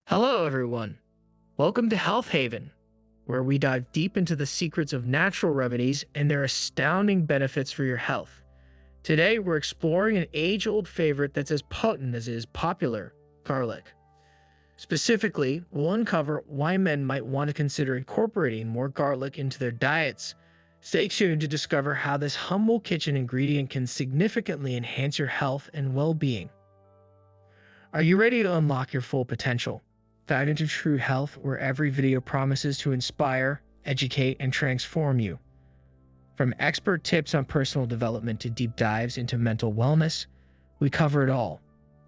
Hello, everyone. Welcome to Health Haven, where we dive deep into the secrets of natural remedies and their astounding benefits for your health. Today, we're exploring an age-old favorite that's as potent as it is popular, garlic. Specifically, we'll uncover why men might want to consider incorporating more garlic into their diets. Stay tuned to discover how this humble kitchen ingredient can significantly enhance your health and well-being. Are you ready to unlock your full potential? Dive into true health, where every video promises to inspire, educate, and transform you. From expert tips on personal development to deep dives into mental wellness, we cover it all.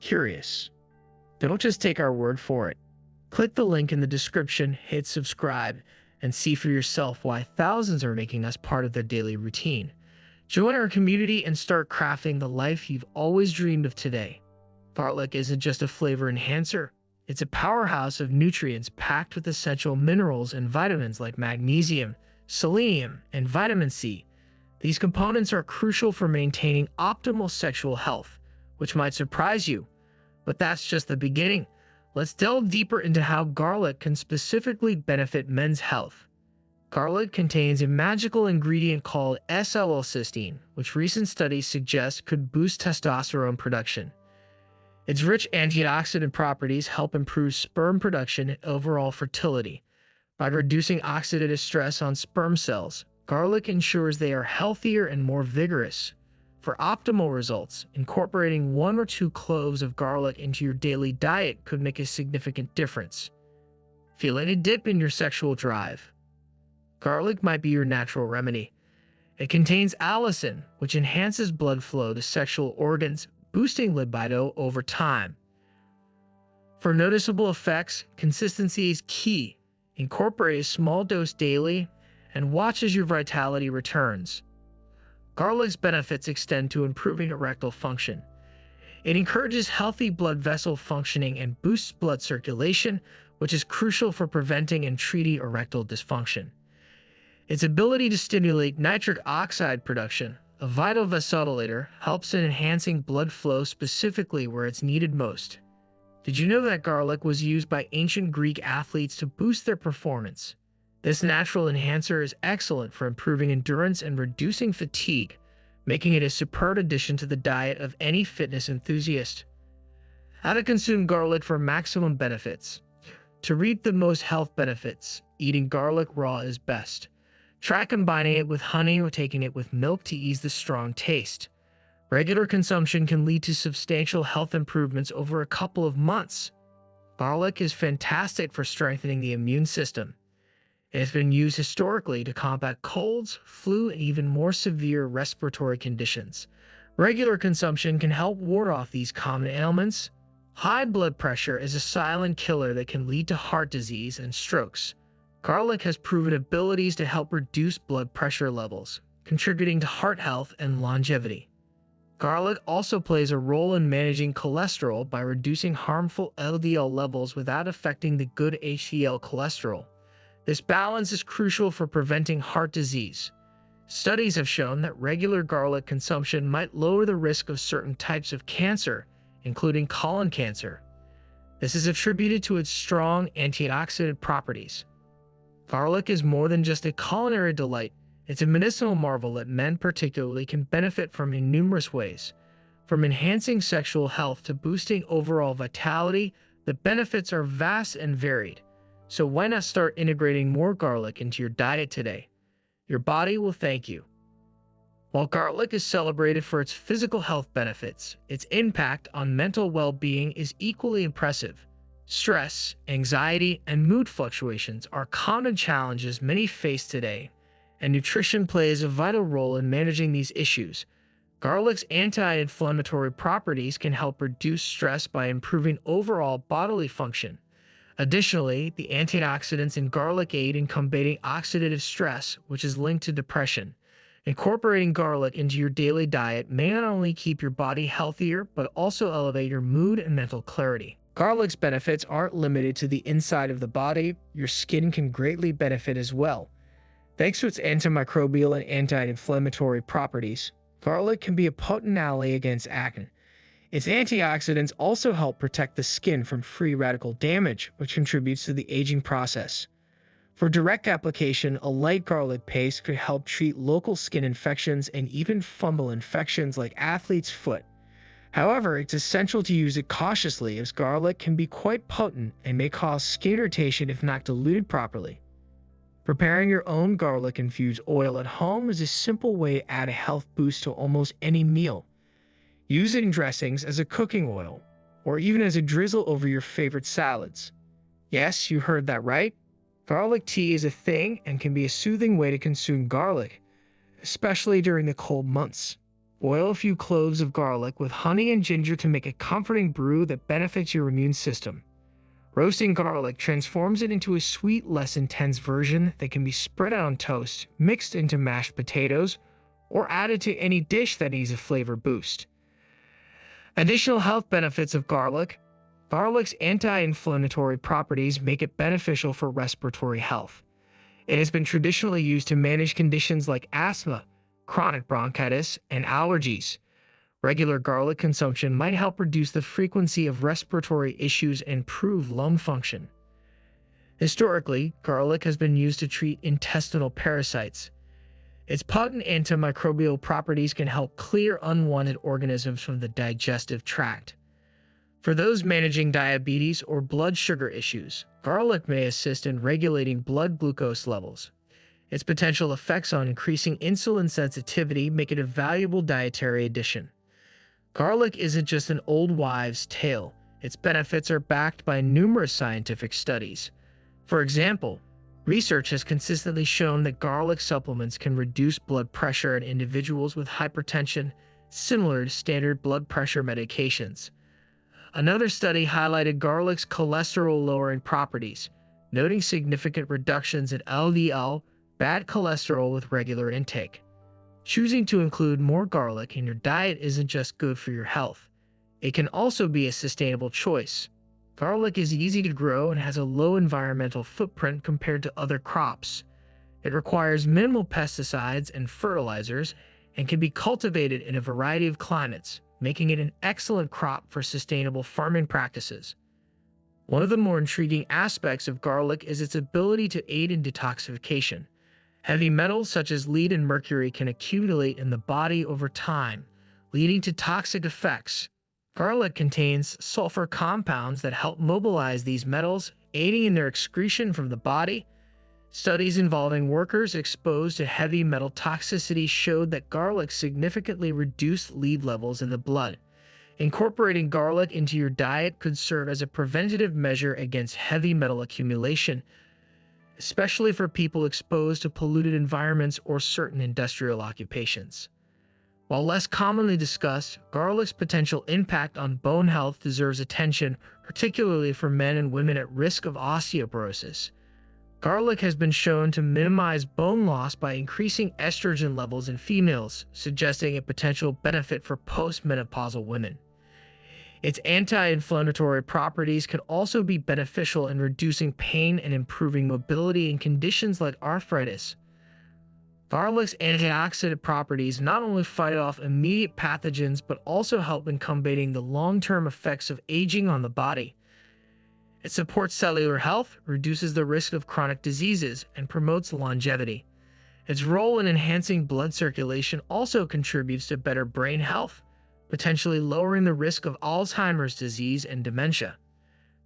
Curious? Don't just take our word for it. Click the link in the description, hit subscribe, and see for yourself why thousands are making us part of their daily routine. Join our community and start crafting the life you've always dreamed of today. Garlic isn't just a flavor enhancer. It's a powerhouse of nutrients packed with essential minerals and vitamins like magnesium, selenium, and vitamin C. These components are crucial for maintaining optimal sexual health, which might surprise you. But that's just the beginning. Let's delve deeper into how garlic can specifically benefit men's health. Garlic contains a magical ingredient called S-L-L-cysteine, which recent studies suggest could boost testosterone production. Its rich antioxidant properties help improve sperm production and overall fertility. By reducing oxidative stress on sperm cells, garlic ensures they are healthier and more vigorous. For optimal results, incorporating 1 or 2 cloves of garlic into your daily diet could make a significant difference. Feeling a dip in your sexual drive? Garlic might be your natural remedy. It contains allicin, which enhances blood flow to sexual organs, boosting libido over time. For noticeable effects, consistency is key. Incorporate a small dose daily and watch as your vitality returns. Garlic's benefits extend to improving erectile function. It encourages healthy blood vessel functioning and boosts blood circulation, which is crucial for preventing and treating erectile dysfunction. Its ability to stimulate nitric oxide production, a vital vasodilator, helps in enhancing blood flow specifically where it's needed most. Did you know that garlic was used by ancient Greek athletes to boost their performance? This natural enhancer is excellent for improving endurance and reducing fatigue, making it a superb addition to the diet of any fitness enthusiast. How to consume garlic for maximum benefits. To reap the most health benefits, eating garlic raw is best. Try combining it with honey or taking it with milk to ease the strong taste. Regular consumption can lead to substantial health improvements over a couple of months. Garlic is fantastic for strengthening the immune system. It has been used historically to combat colds, flu, and even more severe respiratory conditions. Regular consumption can help ward off these common ailments. High blood pressure is a silent killer that can lead to heart disease and strokes. Garlic has proven abilities to help reduce blood pressure levels, contributing to heart health and longevity. Garlic also plays a role in managing cholesterol by reducing harmful LDL levels without affecting the good HDL cholesterol. This balance is crucial for preventing heart disease. Studies have shown that regular garlic consumption might lower the risk of certain types of cancer, including colon cancer. This is attributed to its strong antioxidant properties. Garlic is more than just a culinary delight. It's a medicinal marvel that men particularly can benefit from in numerous ways. From enhancing sexual health to boosting overall vitality, the benefits are vast and varied. So why not start integrating more garlic into your diet today? Your body will thank you. While garlic is celebrated for its physical health benefits, its impact on mental well-being is equally impressive. Stress, anxiety, and mood fluctuations are common challenges many face today, and nutrition plays a vital role in managing these issues. Garlic's anti-inflammatory properties can help reduce stress by improving overall bodily function. Additionally, the antioxidants in garlic aid in combating oxidative stress, which is linked to depression. Incorporating garlic into your daily diet may not only keep your body healthier, but also elevate your mood and mental clarity. Garlic's benefits aren't limited to the inside of the body. Your skin can greatly benefit as well. Thanks to its antimicrobial and anti-inflammatory properties, garlic can be a potent ally against acne. Its antioxidants also help protect the skin from free radical damage, which contributes to the aging process. For direct application, a light garlic paste could help treat local skin infections and even fungal infections like athlete's foot. However, it's essential to use it cautiously as garlic can be quite potent and may cause skin irritation if not diluted properly. Preparing your own garlic-infused oil at home is a simple way to add a health boost to almost any meal. Use it in dressings as a cooking oil, or even as a drizzle over your favorite salads. Yes, you heard that right. Garlic tea is a thing and can be a soothing way to consume garlic, especially during the cold months. Boil a few cloves of garlic with honey and ginger to make a comforting brew that benefits your immune system. Roasting garlic transforms it into a sweet, less intense version that can be spread out on toast, mixed into mashed potatoes, or added to any dish that needs a flavor boost. Additional health benefits of garlic. Garlic's anti-inflammatory properties make it beneficial for respiratory health. It has been traditionally used to manage conditions like asthma, chronic bronchitis, and allergies. Regular garlic consumption might help reduce the frequency of respiratory issues and improve lung function. Historically, garlic has been used to treat intestinal parasites. Its potent antimicrobial properties can help clear unwanted organisms from the digestive tract. For those managing diabetes or blood sugar issues, garlic may assist in regulating blood glucose levels. Its potential effects on increasing insulin sensitivity make it a valuable dietary addition. Garlic isn't just an old wives' tale. Its benefits are backed by numerous scientific studies. For example, research has consistently shown that garlic supplements can reduce blood pressure in individuals with hypertension, similar to standard blood pressure medications. Another study highlighted garlic's cholesterol-lowering properties, noting significant reductions in LDL, bad cholesterol with regular intake. Choosing to include more garlic in your diet isn't just good for your health. It can also be a sustainable choice. Garlic is easy to grow and has a low environmental footprint compared to other crops. It requires minimal pesticides and fertilizers and can be cultivated in a variety of climates, making it an excellent crop for sustainable farming practices. One of the more intriguing aspects of garlic is its ability to aid in detoxification. Heavy metals such as lead and mercury can accumulate in the body over time, leading to toxic effects. Garlic contains sulfur compounds that help mobilize these metals, aiding in their excretion from the body. Studies involving workers exposed to heavy metal toxicity showed that garlic significantly reduced lead levels in the blood. Incorporating garlic into your diet could serve as a preventative measure against heavy metal accumulation, especially for people exposed to polluted environments or certain industrial occupations. While less commonly discussed, garlic's potential impact on bone health deserves attention, particularly for men and women at risk of osteoporosis. Garlic has been shown to minimize bone loss by increasing estrogen levels in females, suggesting a potential benefit for postmenopausal women. Its anti-inflammatory properties could also be beneficial in reducing pain and improving mobility in conditions like arthritis. Garlic's antioxidant properties not only fight off immediate pathogens but also help in combating the long-term effects of aging on the body. It supports cellular health, reduces the risk of chronic diseases, and promotes longevity. Its role in enhancing blood circulation also contributes to better brain health, potentially lowering the risk of Alzheimer's disease and dementia.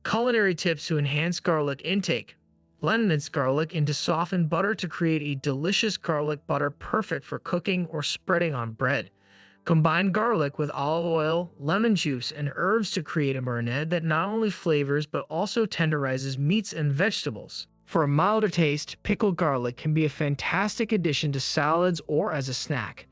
Culinary tips to enhance garlic intake. Blend minced garlic into softened butter to create a delicious garlic butter perfect for cooking or spreading on bread. Combine garlic with olive oil, lemon juice, and herbs to create a marinade that not only flavors but also tenderizes meats and vegetables. For a milder taste, pickled garlic can be a fantastic addition to salads or as a snack.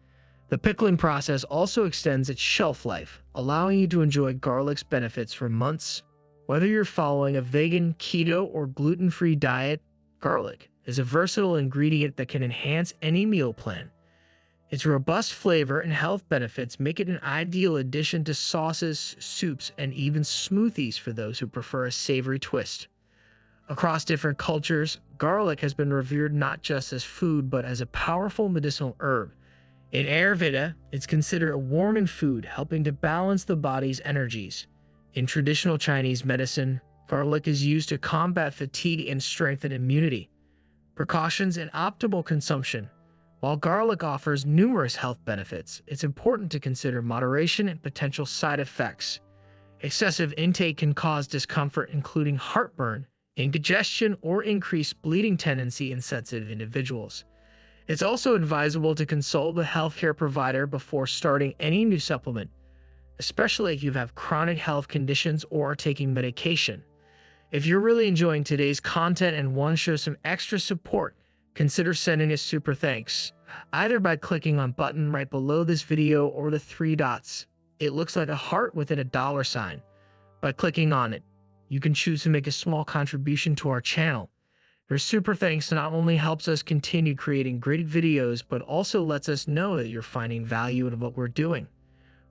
The pickling process also extends its shelf life, allowing you to enjoy garlic's benefits for months. Whether you're following a vegan, keto, or gluten-free diet, garlic is a versatile ingredient that can enhance any meal plan. Its robust flavor and health benefits make it an ideal addition to sauces, soups, and even smoothies for those who prefer a savory twist. Across different cultures, garlic has been revered not just as food but as a powerful medicinal herb. In Ayurveda, it's considered a warming food, helping to balance the body's energies. In traditional Chinese medicine, garlic is used to combat fatigue and strengthen immunity. Precautions and optimal consumption. While garlic offers numerous health benefits, it's important to consider moderation and potential side effects. Excessive intake can cause discomfort, including heartburn, indigestion, or increased bleeding tendency in sensitive individuals. It's also advisable to consult a healthcare provider before starting any new supplement, especially if you have chronic health conditions or are taking medication. If you're really enjoying today's content and want to show some extra support, consider sending us super thanks, either by clicking on button right below this video or the three dots. It looks like a heart within a dollar sign. By clicking on it, you can choose to make a small contribution to our channel. Your super thanks not only helps us continue creating great videos, but also lets us know that you're finding value in what we're doing.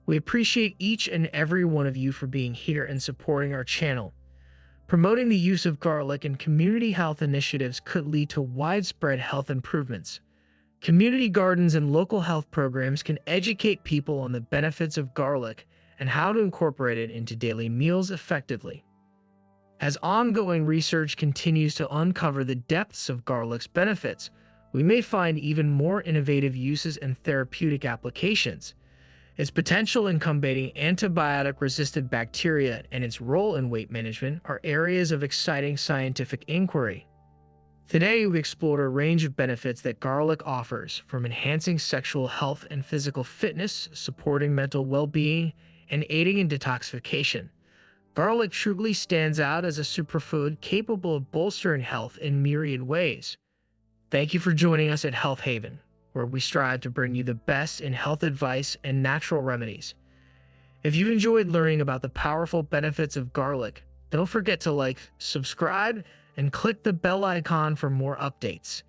We appreciate each and every one of you for being here and supporting our channel. Promoting the use of garlic in community health initiatives could lead to widespread health improvements. Community gardens and local health programs can educate people on the benefits of garlic and how to incorporate it into daily meals effectively. As ongoing research continues to uncover the depths of garlic's benefits, we may find even more innovative uses and therapeutic applications. Its potential in combating antibiotic-resistant bacteria and its role in weight management are areas of exciting scientific inquiry. Today, we explored a range of benefits that garlic offers, from enhancing sexual health and physical fitness, supporting mental well-being, and aiding in detoxification. Garlic truly stands out as a superfood capable of bolstering health in myriad ways. Thank you for joining us at Health Haven, where we strive to bring you the best in health advice and natural remedies. If you've enjoyed learning about the powerful benefits of garlic, don't forget to like, subscribe, and click the bell icon for more updates.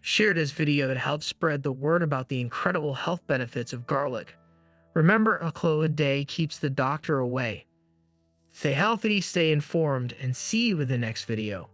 Share this video to help spread the word about the incredible health benefits of garlic. Remember, a clove a day keeps the doctor away. Stay healthy, stay informed, and see you in the next video.